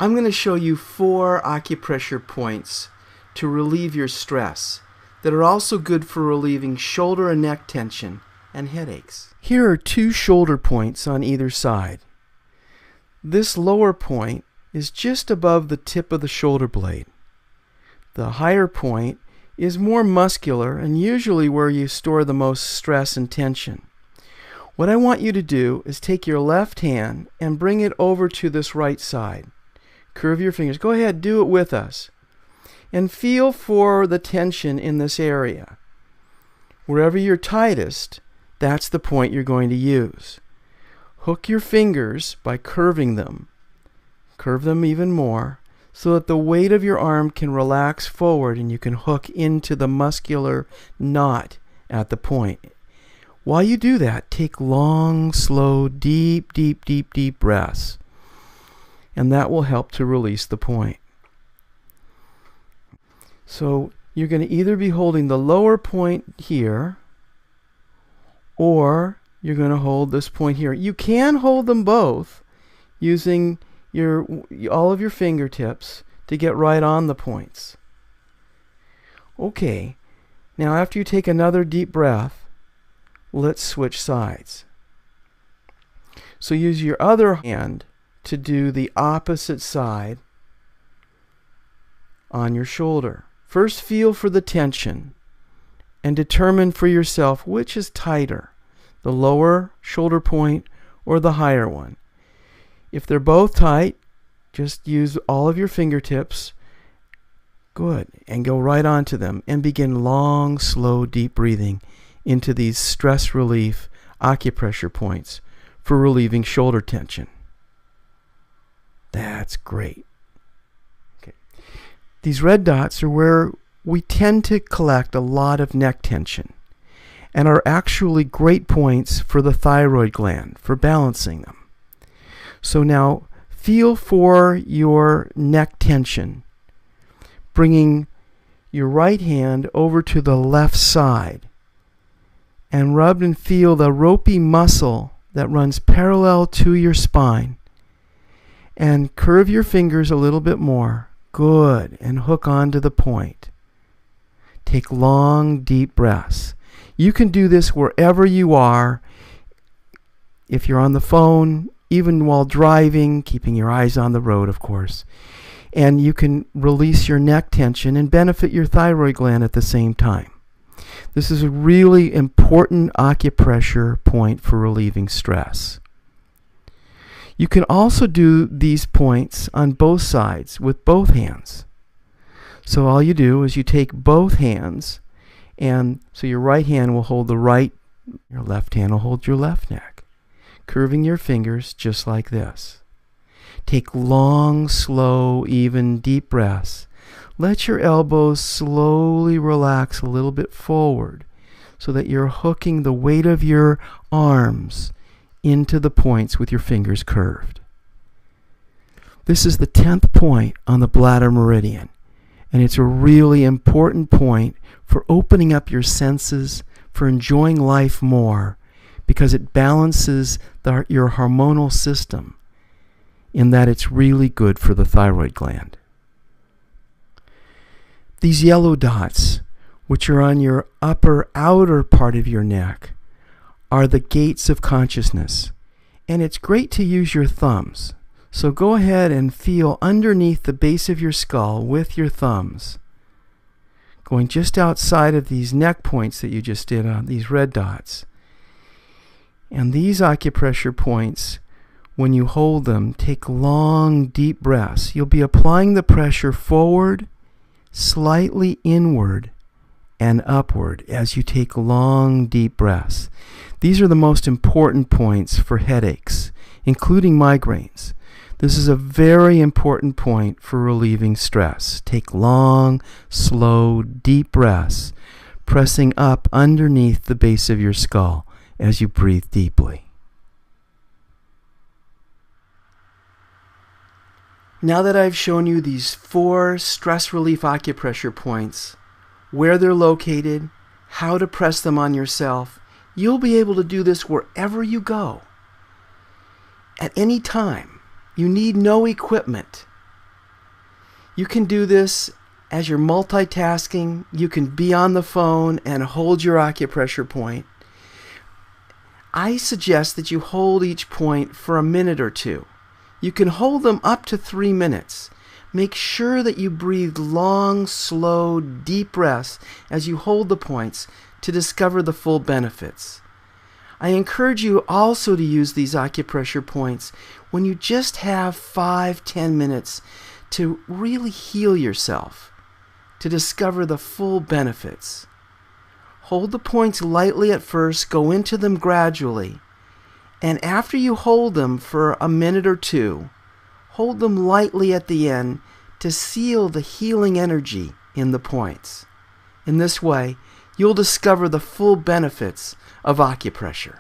I'm going to show you 4 acupressure points to relieve your stress that are also good for relieving shoulder and neck tension and headaches. Here are 2 shoulder points on either side. This lower point is just above the tip of the shoulder blade. The higher point is more muscular and usually where you store the most stress and tension. What I want you to do is take your left hand and bring it over to this right side. Curve your fingers. Go ahead, do it with us. And feel for the tension in this area. Wherever you're tightest, that's the point you're going to use. Hook your fingers by curving them. Curve them even more so that the weight of your arm can relax forward and you can hook into the muscular knot at the point. While you do that, take long, slow, deep breaths. And that will help to release the point. So you're going to either be holding the lower point here, or you're going to hold this point here. You can hold them both using all of your fingertips to get right on the points. Okay, now after you take another deep breath, let's switch sides. So use your other hand to do the opposite side on your shoulder. First, feel for the tension and determine for yourself which is tighter, the lower shoulder point or the higher one. If they're both tight, just use all of your fingertips. Good. And go right onto them and begin long, slow, deep breathing into these stress relief acupressure points for relieving shoulder tension. That's great. Okay. These red dots are where we tend to collect a lot of neck tension and are actually great points for the thyroid gland, for balancing them. So now feel for your neck tension, bringing your right hand over to the left side and rub and feel the ropey muscle that runs parallel to your spine. And curve your fingers a little bit more. Good. And hook onto the point. Take long, deep breaths. You can do this wherever you are. If you're on the phone, even while driving, keeping your eyes on the road, of course. And you can release your neck tension and benefit your thyroid gland at the same time. This is a really important acupressure point for relieving stress. You can also do these points on both sides with both hands. So all you do is you take both hands, and so your right hand will hold the right, your left hand will hold your left neck, curving your fingers just like this. Take long, slow, even, deep breaths. Let your elbows slowly relax a little bit forward so that you're hooking the weight of your arms into the points with your fingers curved. This is the 10th point on the bladder meridian, and it's a really important point for opening up your senses, for enjoying life more, because it balances your hormonal system in that it's really good for the thyroid gland. These yellow dots, which are on your upper outer part of your neck, are the gates of consciousness. And it's great to use your thumbs. So go ahead and feel underneath the base of your skull with your thumbs, going just outside of these neck points that you just did on these red dots. And these acupressure points, when you hold them, take long, deep breaths. You'll be applying the pressure forward, slightly inward, and upward as you take long, deep breaths. These are the most important points for headaches, including migraines. This is a very important point for relieving stress. Take long, slow, deep breaths, pressing up underneath the base of your skull as you breathe deeply. Now that I've shown you these 4 stress relief acupressure points, where they're located, how to press them on yourself, you'll be able to do this wherever you go. At any time. You need no equipment. You can do this as you're multitasking. You can be on the phone and hold your acupressure point. I suggest that you hold each point for a minute or two. You can hold them up to 3 minutes. Make sure that you breathe long, slow, deep breaths as you hold the points to discover the full benefits. I encourage you also to use these acupressure points when you just have 5-10 minutes to really heal yourself, to discover the full benefits. Hold the points lightly at first, go into them gradually, and after you hold them for a minute or two, hold them lightly at the end to seal the healing energy in the points. In this way, you'll discover the full benefits of acupressure.